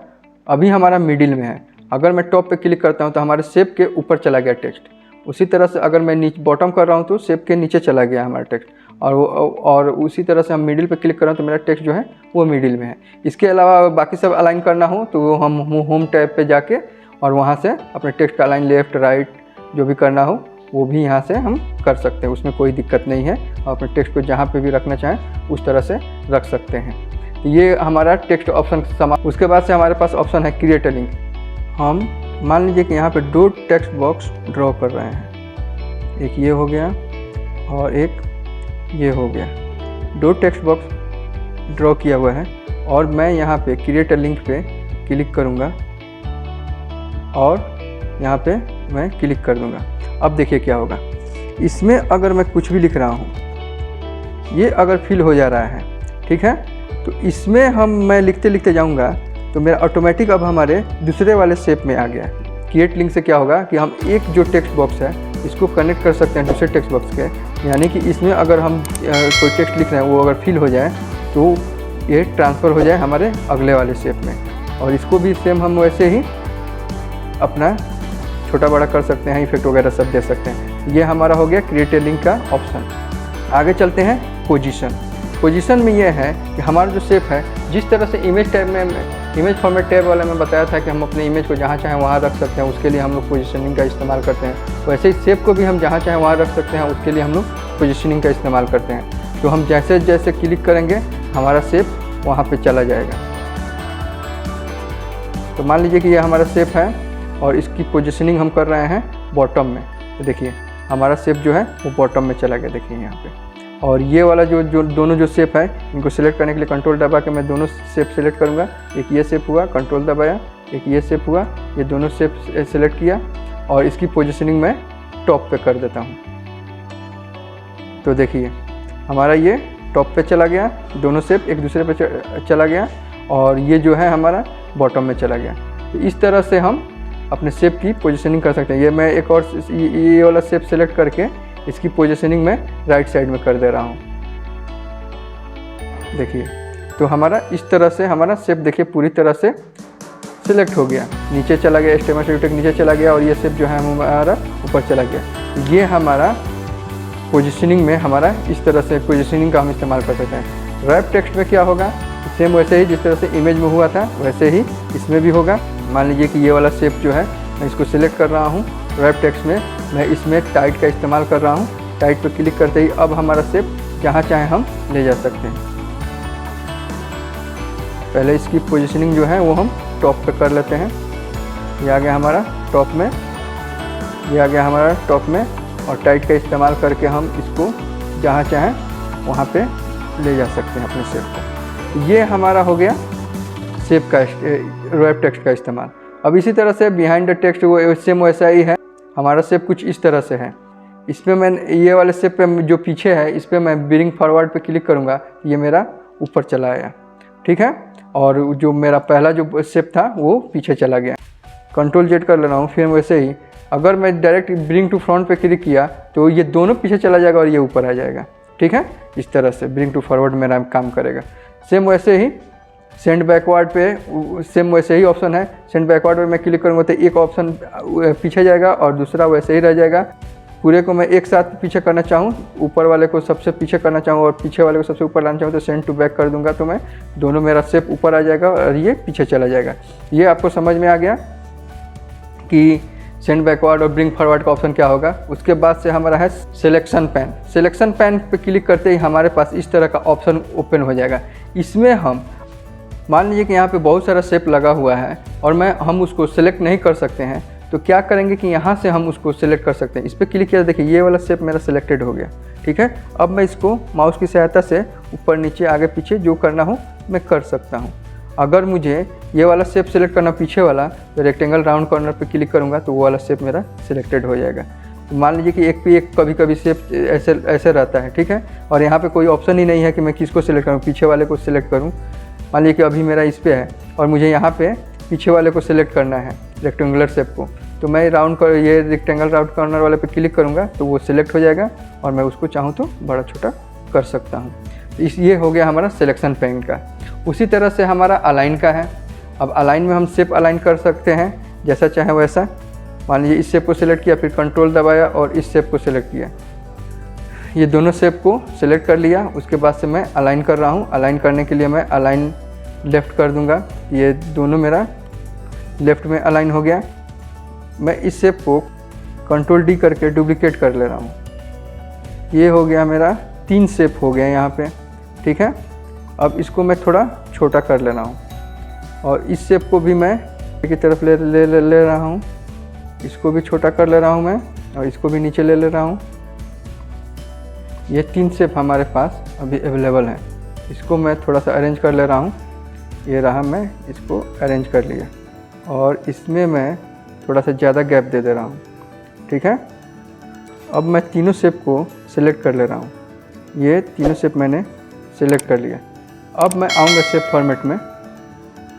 अभी हमारा मिडिल में है। अगर मैं टॉप पे क्लिक करता हूँ तो हमारे शेप के ऊपर चला गया टेक्स्ट। उसी तरह से अगर मैं नीचे बॉटम कर रहा हूँ तो शेप के नीचे चला गया हमारा टेक्स्ट। और उसी तरह से हम मिडिल पे क्लिक कर रहे हैं तो मेरा टेक्स्ट जो है वो मिडिल में है। इसके अलावा बाकी सब अलाइन करना हो तो हम होम टैब पे जाके और वहाँ से अपने टेक्स्ट का अलाइन लेफ़्ट राइट जो भी करना हो वो भी यहाँ से हम कर सकते हैं, उसमें कोई दिक्कत नहीं है। और अपने टेक्स्ट को जहाँ पे भी रखना चाहें उस तरह से रख सकते हैं। तो ये हमारा टेक्स्ट ऑप्शन उसके बाद से हमारे पास ऑप्शन है क्रिएट अ लिंक। हम मान लीजिए कि यहाँ पे 2 टेक्स्ट बॉक्स ड्रॉ कर रहे हैं, एक ये हो गया और एक ये हो गया। 2 टेक्स्ट बॉक्स ड्रॉ किया हुआ है और मैं यहाँ पे क्रिएट अ लिंक पे क्लिक करूँगा और यहाँ पे मैं क्लिक कर दूँगा। अब देखिए क्या होगा, इसमें अगर मैं कुछ भी लिख रहा हूँ, ये अगर फिल हो जा रहा है, ठीक है, तो इसमें मैं लिखते लिखते जाऊँगा तो मेरा ऑटोमेटिक अब हमारे दूसरे वाले शेप में आ गया। क्रिएट लिंक से क्या होगा कि हम एक जो टेक्स्ट बॉक्स है इसको कनेक्ट कर सकते हैं दूसरे टेक्स्ट बॉक्स के, यानी कि इसमें अगर हम कोई टेक्स्ट लिख रहे हैं वो अगर फिल हो जाए तो ये ट्रांसफ़र हो जाए हमारे अगले वाले शेप में। और इसको भी सेम हम वैसे ही अपना छोटा बड़ा कर सकते हैं, इफेक्ट वगैरह सब दे सकते हैं। ये हमारा हो गया क्रिएट अ लिंक का ऑप्शन। आगे चलते हैं पोजीशन। पोजीशन में ये है कि हमारा जो शेप है, जिस तरह से इमेज टैब में इमेज फॉर्मेट टैब वाला में बताया था कि हम अपने इमेज को जहाँ चाहें वहाँ रख सकते हैं, उसके लिए हम लोग पोजीशनिंग का इस्तेमाल करते हैं। वैसे ही शेप को भी हम जहाँ चाहें वहाँ रख सकते हैं, उसके लिए हम लोग पोजीशनिंग का इस्तेमाल करते हैं। तो हम जैसे जैसे क्लिक करेंगे हमारा शेप वहाँ पे चला जाएगा। तो मान लीजिए कि ये हमारा शेप है और इसकी पोजीशनिंग हम कर रहे हैं बॉटम में, तो देखिए हमारा शेप जो है वो बॉटम में चला गया, देखिए यहाँ पे। और ये वाला जो दोनों जो शेप है इनको सिलेक्ट करने के लिए कंट्रोल दबा के मैं दोनों शेप सिलेक्ट करूँगा। एक ये शेप हुआ, कंट्रोल दबाया, एक ये शेप हुआ, ये दोनों शेप सिलेक्ट किया और इसकी पोजीशनिंग मैं टॉप पे कर देता हूँ। तो देखिए हमारा ये टॉप पे चला गया, दोनों शेप एक दूसरे पे चला गया और ये जो है हमारा बॉटम में चला गया। तो इस तरह से हम अपने शेप की पोजीशनिंग कर सकते हैं। ये मैं एक और ये वाला शेप सेलेक्ट करके इसकी पोजीशनिंग मैं राइट साइड में कर दे रहा हूँ। देखिए तो हमारा इस तरह से हमारा शेप देखिए पूरी तरह से सिलेक्ट हो गया, नीचे चला गया, स्टेमेटिक नीचे चला गया और ये शेप जो है हमारा ऊपर चला गया। ये हमारा पोजीशनिंग में हमारा इस तरह से पोजीशनिंग का हम इस्तेमाल कर सकते हैं। रैप टेक्स्ट में क्या होगा, सेम वैसे ही जिस तरह से इमेज में हुआ था वैसे ही इसमें भी होगा। मान लीजिए कि ये वाला शेप जो है मैं इसको सिलेक्ट कर रहा हूँ रैप टेक्स्ट में, मैं इसमें टाइट का इस्तेमाल कर रहा हूँ। टाइट पर क्लिक करते ही अब हमारा शेप जहाँ चाहे हम ले जा सकते हैं। पहले इसकी पोजीशनिंग जो है वो हम टॉप पे कर लेते हैं। ये आ गया हमारा टॉप में, ये आ गया हमारा टॉप में और टाइट का इस्तेमाल करके हम इसको जहाँ चाहें वहाँ पे ले जा सकते हैं अपने शेप को। ये हमारा हो गया शेप का रैप टेक्स्ट का इस्तेमाल। अब इसी तरह से बिहाइंड द टेक्स्ट वो सेम वैसा ही है। हमारा शेप कुछ इस तरह से है। इसमें मैं ये वाले शेप पे जो पीछे है इस पर मैं ब्रिंग फॉरवर्ड पे क्लिक करूँगा, ये मेरा ऊपर चला आया, ठीक है। और जो मेरा पहला जो शेप था वो पीछे चला गया। कंट्रोल जेड कर ले रहा हूँ। फिर वैसे ही अगर मैं डायरेक्ट ब्रिंग टू फ्रंट पे क्लिक किया तो ये दोनों पीछे चला जाएगा और ये ऊपर आ जाएगा, ठीक है। इस तरह से ब्रिंग टू फॉरवर्ड मेरा काम करेगा। सेम वैसे ही सेंड बैकवर्ड पे सेम वैसे ही ऑप्शन है। सेंड बैकवर्ड पे मैं क्लिक करूँगा तो एक ऑप्शन पीछे जाएगा और दूसरा वैसे ही रह जाएगा। पूरे को मैं एक साथ पीछे करना चाहूँ, ऊपर वाले को सबसे पीछे करना चाहूँ और पीछे वाले को सबसे ऊपर लाना चाहूँ तो सेंड टू बैक कर दूंगा तो मैं दोनों मेरा शेप ऊपर आ जाएगा और ये पीछे चला जाएगा। ये आपको समझ में आ गया कि सेंड बैकवर्ड और ब्रिंग फॉरवर्ड का ऑप्शन क्या होगा। उसके बाद से हमारा है सिलेक्शन पैन। सिलेक्शन पैन पे क्लिक करते ही हमारे पास इस तरह का ऑप्शन ओपन हो जाएगा। इसमें हम मान लीजिए कि यहाँ पे बहुत सारा शेप लगा हुआ है और हम उसको सिलेक्ट नहीं कर सकते हैं, तो क्या करेंगे कि यहाँ से हम उसको सिलेक्ट कर सकते हैं। इस पर क्लिक किया, देखिए ये वाला शेप मेरा सिलेक्टेड हो गया, ठीक है। अब मैं इसको माउस की सहायता से ऊपर नीचे आगे पीछे जो करना हो मैं कर सकता हूँ। अगर मुझे ये वाला शेप सिलेक्ट करना पीछे वाला, तो रेक्टेंगल राउंड कॉर्नर पे क्लिक करूँगा तो वो वाला शेप मेरा सिलेक्टेड हो जाएगा। तो मान लीजिए कि एक पे एक कभी कभी शेप ऐसे रहता है, ठीक है। और यहाँ पे कोई ऑप्शन ही नहीं है कि मैं किसको सिलेक्ट करूँ, पीछे वाले को सिलेक्ट करूँ। मान लीजिए कि अभी मेरा इस पे है और मुझे यहाँ पे पीछे वाले को सिलेक्ट करना है रेक्टेंगुलर शेप को, तो मैं ये रेक्टेंगल राउंड कॉर्नर वाले पे क्लिक करूँगा तो वो सिलेक्ट हो जाएगा और मैं उसको चाहूँ तो बड़ा छोटा कर सकता हूँ। ये हो गया हमारा सिलेक्शन पैन का। उसी तरह से हमारा अलाइन का है। अब अलाइन में हम शेप अलाइन कर सकते हैं जैसा चाहे वैसा। मान लीजिए इस शेप को सिलेक्ट किया, फिर कंट्रोल दबाया और इस शेप को सिलेक्ट किया, ये दोनों शेप को सिलेक्ट कर लिया। उसके बाद से मैं अलाइन कर रहा हूँ। अलाइन करने के लिए मैं अलाइन लेफ़्ट कर दूँगा, ये दोनों मेरा लेफ़्ट में अलाइन हो गया। मैं इस शेप को कंट्रोल डी करके डुप्लीकेट कर ले रहा हूँ। ये हो गया मेरा 3 शेप हो गया यहाँ पे, ठीक है। अब इसको मैं थोड़ा छोटा कर ले रहा हूँ और इस शेप को भी मैं की तरफ ले रहा हूँ। इसको भी छोटा कर ले रहा हूँ मैं और इसको भी नीचे ले रहा हूँ। ये 3 शेप हमारे पास अभी अवेलेबल हैं। इसको मैं थोड़ा सा अरेंज कर ले रहा हूँ। ये रहा, मैं इसको अरेंज कर लिया और इसमें मैं थोड़ा सा ज़्यादा गैप दे रहा हूँ, ठीक है। अब मैं तीनों शेप को सिलेक्ट कर ले रहा हूँ। ये तीनों शेप मैंने सिलेक्ट कर लिया। अब मैं आऊँगा शेप फॉर्मेट में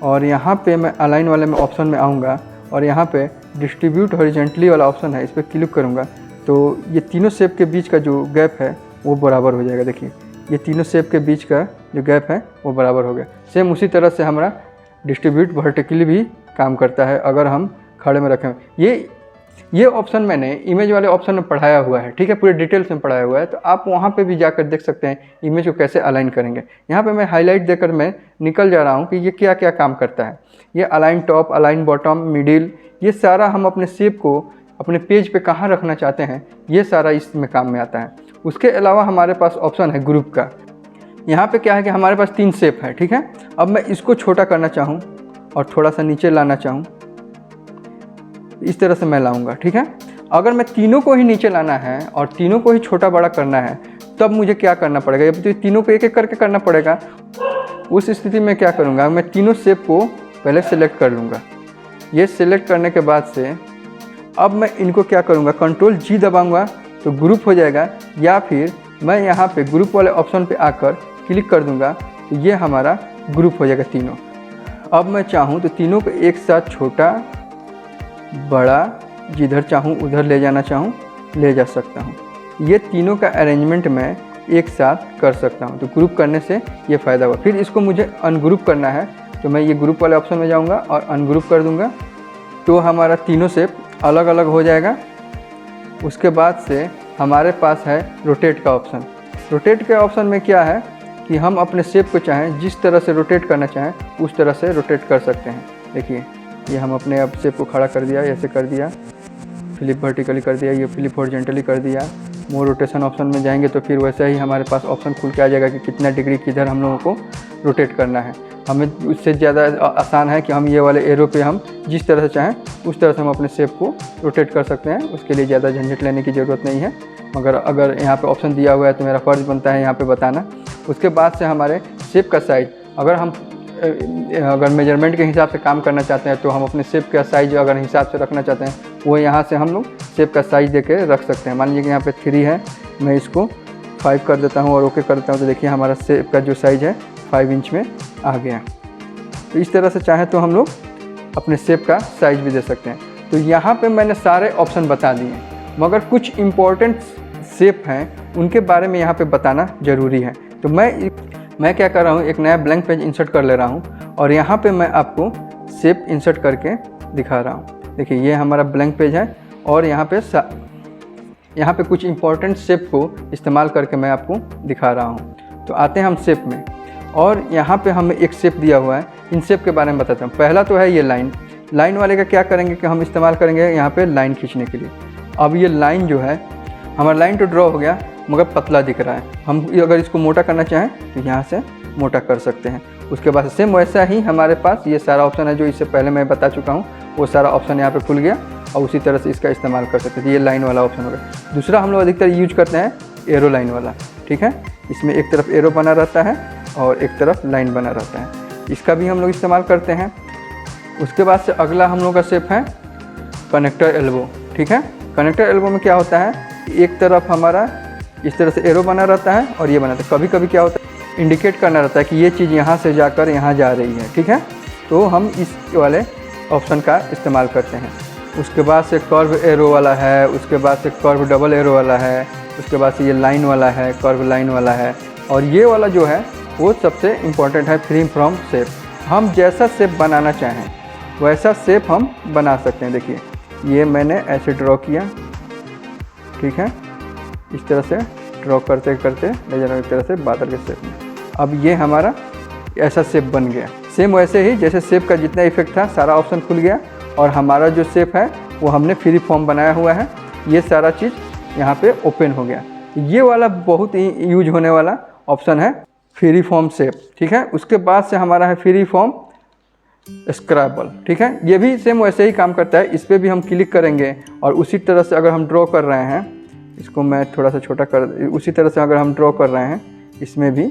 और यहाँ पे मैं अलाइन वाले में ऑप्शन में आऊँगा और यहाँ पे डिस्ट्रीब्यूट हॉरिजॉन्टली वाला ऑप्शन है, इस पर क्लिक करूँगा तो ये तीनों शेप के बीच का जो गैप है वो बराबर हो जाएगा। देखिए ये तीनों शेप के बीच का जो गैप है वो बराबर हो गया। सेम उसी तरह से हमारा डिस्ट्रीब्यूट वर्टिकली भी काम करता है अगर हम खड़े में रखें। ये ऑप्शन मैंने इमेज वाले ऑप्शन में पढ़ाया हुआ है, ठीक है, पूरे डिटेल्स में पढ़ाया हुआ है, तो आप वहाँ पे भी जाकर देख सकते हैं इमेज को कैसे अलाइन करेंगे। यहाँ पे मैं हाईलाइट देकर मैं निकल जा रहा हूँ कि ये क्या क्या काम करता है। ये align top, align bottom, middle, ये सारा हम अपने शेप को अपने पेज पे कहाँ रखना चाहते हैं ये सारा इसमें काम में आता है। उसके अलावा हमारे पास ऑप्शन है ग्रुप का। यहाँ पे क्या है कि हमारे पास 3 शेप है, ठीक है। अब मैं इसको छोटा करना चाहूँ और थोड़ा सा नीचे लाना चाहूँ, इस तरह से मैं लाऊंगा, ठीक है। अगर मैं तीनों को ही नीचे लाना है और तीनों को ही छोटा बड़ा करना है तब मुझे क्या करना पड़ेगा, ये तो तीनों को एक एक करके करना पड़ेगा। उस स्थिति में क्या करूँगा, मैं तीनों शेप को पहले सेलेक्ट कर लूँगा। ये सेलेक्ट करने के बाद से अब मैं इनको क्या करूँगा, कंट्रोल जी दबाऊँगा तो ग्रुप हो जाएगा, या फिर मैं यहाँ पे ग्रुप वाले ऑप्शन पे आकर क्लिक कर दूँगा तो ये हमारा ग्रुप हो जाएगा तीनों। अब मैं चाहूँ तो तीनों को एक साथ छोटा बड़ा जिधर चाहूँ उधर ले जाना चाहूँ ले जा सकता हूँ। ये तीनों का अरेंजमेंट मैं एक साथ कर सकता हूँ। तो ग्रुप करने से ये फ़ायदा हुआ। फिर इसको मुझे अनग्रुप करना है तो मैं ये ग्रुप वाले ऑप्शन में जाऊँगा और अनग्रुप कर दूँगा तो हमारा तीनों शेप अलग अलग हो जाएगा। उसके बाद से हमारे पास है रोटेट का ऑप्शन। रोटेट के ऑप्शन में क्या है कि हम अपने शेप को चाहें जिस तरह से रोटेट करना चाहें उस तरह से रोटेट कर सकते हैं। देखिए ये हम अपने आप शेप को खड़ा कर दिया, ऐसे कर दिया, फ्लिप वर्टिकली कर दिया, ये फ्लिप हॉरिजॉन्टली कर दिया। मोर रोटेशन ऑप्शन में जाएंगे तो फिर वैसा ही हमारे पास ऑप्शन खुल के आ जाएगा कि कितना डिग्री किधर हम लोगों को रोटेट करना है। हमें उससे ज़्यादा आसान है कि हम ये वाले एरो पे हम जिस तरह से चाहें उस तरह से हम अपने शेप को रोटेट कर सकते हैं। उसके लिए ज़्यादा झंझट लेने की ज़रूरत नहीं है, मगर अगर यहाँ पे ऑप्शन दिया हुआ है तो मेरा फ़र्ज़ बनता है यहाँ पे बताना। उसके बाद से हमारे शेप का साइज, अगर मेजरमेंट के हिसाब से काम करना चाहते हैं तो हम अपने शेप का साइज अगर हिसाब से रखना चाहते हैं वो यहाँ से हम लोग शेप का साइज दे के रख सकते हैं। मान लीजिए कि यहाँ पे 3 है, मैं इसको 5 कर देता हूँ और ओके कर देता हूँ तो देखिए हमारा शेप का जो साइज़ है 5 इंच में आ गया। तो इस तरह से चाहे तो हम लोग अपने शेप का साइज भी दे सकते हैं। तो यहाँ पे मैंने सारे ऑप्शन बता दिए, मगर कुछ इम्पोर्टेंट शेप हैं उनके बारे में यहाँ पे बताना ज़रूरी है। तो मैं क्या कर रहा हूँ, एक नया ब्लैंक पेज इंसर्ट कर ले रहा हूँ और यहाँ पे मैं आपको शेप इंसर्ट करके दिखा रहा हूँ। देखिए ये हमारा ब्लैंक पेज है और यहाँ पे कुछ इम्पोर्टेंट शेप को इस्तेमाल करके मैं आपको दिखा रहा हूँ। तो आते हैं हम शेप में और यहाँ पे हमें एक शेप दिया हुआ है। इन शेप के बारे में बताता हूँ। पहला तो है ये लाइन वाले का क्या करेंगे कि हम इस्तेमाल करेंगे यहाँ पे लाइन खींचने के लिए। अब ये लाइन जो है हमारा लाइन तो ड्रॉ हो गया मगर पतला दिख रहा है। हम अगर इसको मोटा करना चाहें तो यहाँ से मोटा कर सकते हैं। उसके बाद सेम वैसा ही हमारे पास ये सारा ऑप्शन है जो इससे पहले मैं बता चुका हूँ, वो सारा ऑप्शन यहाँ पे खुल गया और उसी तरह से इसका इस्तेमाल कर सकते हैं। ये लाइन वाला ऑप्शन हो गया। दूसरा हम लोग अधिकतर यूज करते हैं एरो लाइन वाला, ठीक है। इसमें एक तरफ एरो बना रहता है और एक तरफ लाइन बना रहता है, इसका भी हम लोग इस्तेमाल करते हैं। उसके बाद से अगला हम लोग का शेप है कनेक्टर एल्बो, ठीक है। कनेक्टर एल्बो में क्या होता है, एक तरफ हमारा इस तरह से एरो बना रहता है और ये बना रहता है। कभी कभी क्या होता है, इंडिकेट करना रहता है कि ये चीज़ यहाँ से जाकर यहाँ जा रही है, ठीक है। तो हम इस वाले ऑप्शन का इस्तेमाल करते हैं। उसके बाद से कर्व एरो वाला है, उसके बाद से कर्व डबल एरो वाला है, उसके बाद से ये लाइन वाला है, कर्व लाइन वाला है, और ये वाला जो है वो सबसे इम्पोर्टेंट है, फ्री फ्रॉम शेप। हम जैसा शेप बनाना चाहें वैसा शेप हम बना सकते हैं। देखिए ये मैंने ऐसे ड्रॉ किया, ठीक है, इस तरह से ड्रॉ करते करते ले जाना इस तरह से बादल के शेप में। अब ये हमारा ऐसा शेप बन गया। सेम वैसे ही जैसे शेप का जितना इफेक्ट था सारा ऑप्शन खुल गया और हमारा जो शेप है वो हमने फ्री फॉर्म बनाया हुआ है। ये सारा चीज़ यहाँ पे ओपन हो गया। ये वाला बहुत ही यूज होने वाला ऑप्शन है फ्री फॉर्म शेप, ठीक है। उसके बाद से हमारा है फ्री फॉर्म स्क्रैबल, ठीक है। ये भी सेम वैसे ही काम करता है। इस पर भी हम क्लिक करेंगे और उसी तरह से अगर हम ड्रॉ कर रहे हैं, इसको मैं थोड़ा सा छोटा कर, उसी तरह से अगर हम ड्रॉ कर रहे हैं, इसमें भी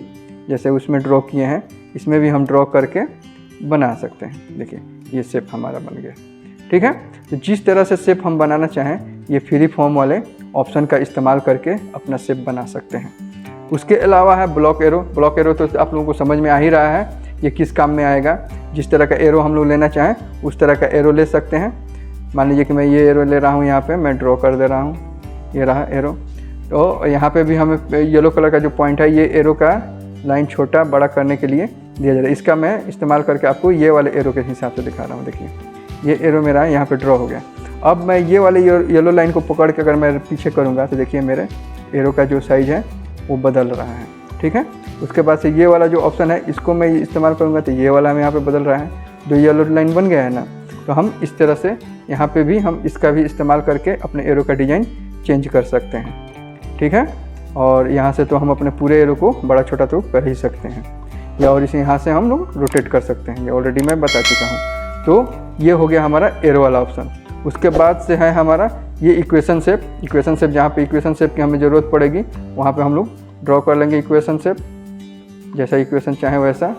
जैसे उसमें ड्रॉ किए हैं, इसमें भी हम ड्रॉ करके बना सकते हैं। देखिए ये शेप हमारा बन गया, ठीक है। तो जिस तरह से शेप हम बनाना चाहें, ये फ्री फॉर्म वाले ऑप्शन का इस्तेमाल करके अपना शेप बना सकते हैं। उसके अलावा है ब्लॉक एरो। ब्लॉक एरो तो आप लोगों को समझ में आ ही रहा है ये किस काम में आएगा। जिस तरह का एरो हम लोग लेना चाहें उस तरह का एरो ले सकते हैं। मान लीजिए कि मैं ये एरो ले रहा हूँ, यहाँ पे मैं ड्रॉ कर दे रहा हूँ, ये रहा एरो। तो यहाँ पे भी हमें येलो कलर का जो पॉइंट है, ये एरो का लाइन छोटा बड़ा करने के लिए दिया जा रहा है। इसका मैं इस्तेमाल करके आपको ये वाले एरो के हिसाब से दिखा रहा हूँ। देखिए ये एरो मेरा यहाँ पे ड्रॉ हो गया। अब मैं ये वाले येलो लाइन को पकड़ के अगर मैं पीछे करूँगा तो देखिए मेरे एरो का जो साइज़ है वो बदल रहा है, ठीक है। उसके बाद से ये वाला जो ऑप्शन है, इसको मैं इस्तेमाल करूँगा तो ये वाला हमें यहाँ पे बदल रहा है। जो येलो लाइन बन गया है ना, तो हम इस तरह से यहाँ पे भी हम इसका भी इस्तेमाल करके अपने एरो का डिज़ाइन चेंज कर सकते हैं, ठीक है। और यहाँ से तो हम अपने पूरे एरो को बड़ा छोटा तो कर ही सकते हैं, या और इसे यहाँ से हम लोग रोटेट कर सकते हैं। ये ऑलरेडी मैं बता चुका हूँ। तो ये हो गया हमारा एरो वाला ऑप्शन। उसके बाद से है हमारा ये इक्वेशन शेप। इक्वेशन शेप, जहाँ पे इक्वेशन शेप की हमें ज़रूरत पड़ेगी वहाँ पे हम लोग ड्रॉ कर लेंगे इक्वेशन शेप। जैसा इक्वेशन चाहे वैसा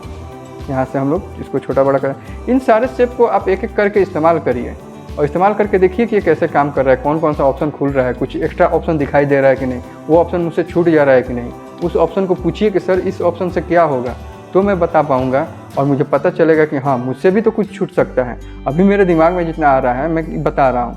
यहाँ से हम लोग इसको छोटा बड़ा करें। इन सारे शेप को आप एक एक करके इस्तेमाल करिए और इस्तेमाल करके देखिए कि ये कैसे काम कर रहा है, कौन कौन सा ऑप्शन खुल रहा है, कुछ एक्स्ट्रा ऑप्शन दिखाई दे रहा है कि नहीं, वो ऑप्शन मुझसे छूट जा रहा है कि नहीं। उस ऑप्शन को पूछिए कि सर इस ऑप्शन से क्या होगा, तो मैं बता पाऊँगा और मुझे पता चलेगा कि हाँ मुझसे भी तो कुछ छूट सकता है। अभी मेरे दिमाग में जितना आ रहा है मैं बता रहा हूँ,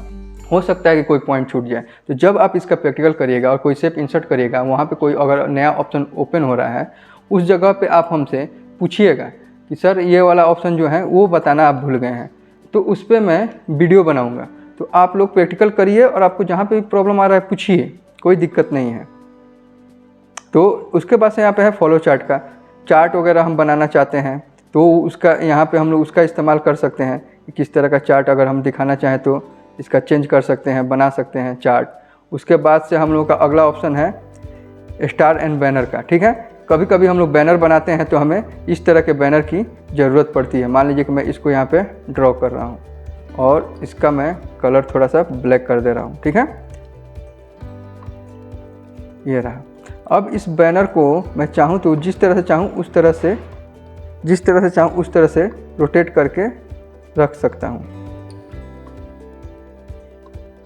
हो सकता है कि कोई पॉइंट छूट जाए। तो जब आप इसका प्रैक्टिकल करिएगा और कोई शेप इंसर्ट करिएगा, वहाँ पे कोई अगर नया ऑप्शन ओपन हो रहा है, उस जगह पे आप हमसे पूछिएगा कि सर ये वाला ऑप्शन जो है वो बताना आप भूल गए हैं, तो उस पर मैं वीडियो बनाऊँगा। तो आप लोग प्रैक्टिकल करिए और आपको जहाँ पे भी प्रॉब्लम आ रहा है पूछिए, कोई दिक्कत नहीं है। तो उसके बाद से यहाँ पे है फॉलो चार्ट का। चार्ट वगैरह हम बनाना चाहते हैं तो उसका यहाँ पे हम लोग उसका इस्तेमाल कर सकते हैं। किस तरह का चार्ट अगर हम दिखाना चाहें तो इसका चेंज कर सकते हैं, बना सकते हैं चार्ट। उसके बाद से हम लोग का अगला ऑप्शन है स्टार एंड बैनर का, ठीक है। कभी कभी हम लोग बैनर बनाते हैं तो हमें इस तरह के बैनर की ज़रूरत पड़ती है। मान लीजिए कि मैं इसको यहाँ पे ड्रॉ कर रहा हूँ और इसका मैं कलर थोड़ा सा ब्लैक कर दे रहा हूँ, ठीक है। ये रहा। अब इस बैनर को मैं चाहूँ तो जिस तरह से चाहूँ उस तरह से, जिस तरह से चाहूँ उस तरह से रोटेट करके रख सकता हूँ,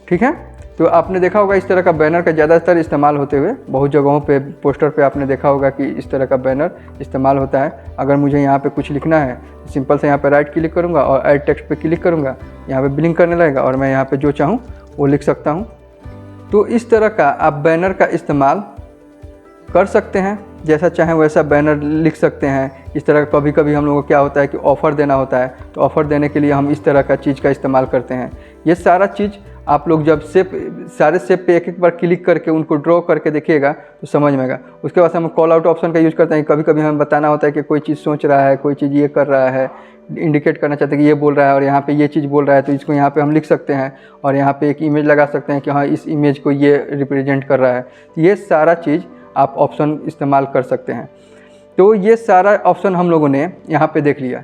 ठीक है। तो आपने देखा होगा इस तरह का बैनर का ज़्यादातर इस्तेमाल होते हुए, बहुत जगहों पे पोस्टर पे आपने देखा होगा कि इस तरह का बैनर इस्तेमाल होता है। अगर मुझे यहाँ पे कुछ लिखना है, सिंपल से यहाँ पे राइट क्लिक करूँगा और ऐड टेक्स्ट पे क्लिक करूँगा, यहाँ पे ब्लिंक करने लगेगा और मैं यहाँ पे जो चाहूँ वो लिख सकता हूँ। तो इस तरह का आप बैनर का इस्तेमाल कर सकते हैं, जैसा चाहें वैसा बैनर लिख सकते हैं। इस तरह का कभी कभी हम लोगों को क्या होता है कि ऑफ़र देना होता है, तो ऑफ़र देने के लिए हम इस तरह का चीज़ का इस्तेमाल करते हैं। ये सारा चीज़ आप लोग जब सारे शेप पे एक एक बार क्लिक करके उनको ड्रॉ करके देखिएगा तो समझ में आएगा। उसके बाद हम कॉल आउट ऑप्शन का यूज़ करते हैं। कभी कभी हमें बताना होता है कि कोई चीज़ सोच रहा है, कोई चीज़ ये कर रहा है, इंडिकेट करना चाहते हैं कि ये बोल रहा है और यहाँ पे ये चीज़ बोल रहा है, तो इसको यहाँ पे हम लिख सकते हैं और यहाँ पे एक इमेज लगा सकते हैं कि हाँ इस इमेज को ये रिप्रेजेंट कर रहा है। तो ये सारा चीज़ आप ऑप्शन इस्तेमाल कर सकते हैं। तो ये सारा ऑप्शन हम लोगों ने यहाँ पे देख लिया।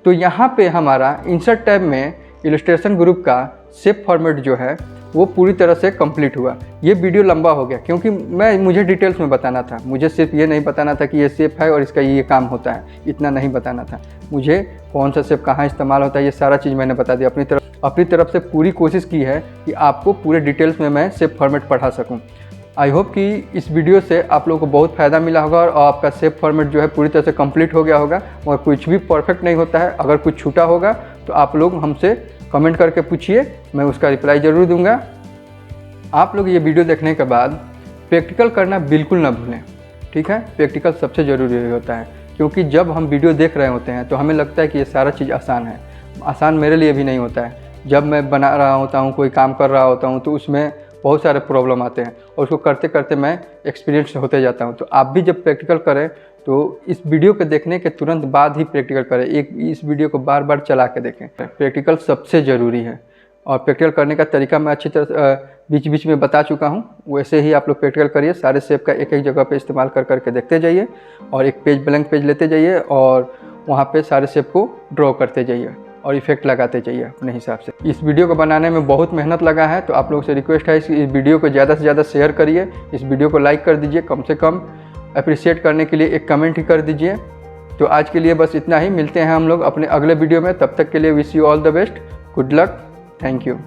तो यहाँ पे हमारा इंसर्ट टैब में इलस्ट्रेशन ग्रुप का शेप फॉर्मेट जो है वो पूरी तरह से कंप्लीट हुआ। ये वीडियो लंबा हो गया क्योंकि मुझे डिटेल्स में बताना था। मुझे सिर्फ ये नहीं बताना था कि ये शेप है और इसका ये काम होता है, इतना नहीं बताना था। मुझे कौन सा शेप कहाँ इस्तेमाल होता है ये सारा चीज़ मैंने बता दिया। अपनी तरफ से पूरी कोशिश की है कि आपको पूरे डिटेल्स में मैं शेप फॉर्मेट पढ़ा सकूँ। आई होप कि इस वीडियो से आप लोगों को बहुत फ़ायदा मिला होगा और आपका शेप फॉर्मेट जो है पूरी तरह से कंप्लीट हो गया होगा। और कुछ भी परफेक्ट नहीं होता है, अगर कुछ छूटा होगा तो आप लोग हमसे कमेंट करके पूछिए, मैं उसका रिप्लाई ज़रूर दूंगा। आप लोग ये वीडियो देखने के बाद प्रैक्टिकल करना बिल्कुल ना भूलें, ठीक है। प्रैक्टिकल सबसे ज़रूरी होता है क्योंकि जब हम वीडियो देख रहे होते हैं तो हमें लगता है कि ये सारा चीज़ आसान है। आसान मेरे लिए भी नहीं होता है। जब मैं बना रहा होता हूँ, कोई काम कर रहा होता हूँ, तो उसमें बहुत सारे प्रॉब्लम आते हैं और उसको करते करते मैं एक्सपीरियंस होते जाता हूँ। तो आप भी जब प्रैक्टिकल करें तो इस वीडियो को देखने के तुरंत बाद ही प्रैक्टिकल करें। इस वीडियो को बार बार चला के देखें। प्रैक्टिकल सबसे ज़रूरी है। और प्रैक्टिकल करने का तरीका मैं अच्छी तरह बीच बीच में बता चुका हूँ। वैसे ही आप लोग प्रैक्टिकल करिए, सारे शेप का एक एक जगह पे इस्तेमाल कर करके देखते जाइए और एक पेज ब्लैंक पेज लेते जाइए और वहाँ पे सारे शेप को ड्रॉ करते जाइए और इफेक्ट लगाते जाइए अपने हिसाब से। इस वीडियो को बनाने में बहुत मेहनत लगा है, तो आप लोगों से रिक्वेस्ट है इस वीडियो को ज़्यादा से ज़्यादा शेयर करिए, इस वीडियो को लाइक कर दीजिए, कम से कम अप्रिशिएट करने के लिए एक कमेंट ही कर दीजिए। तो आज के लिए बस इतना ही, मिलते हैं हम लोग अपने अगले वीडियो में। तब तक के लिए wish you all the best, good luck, thank you.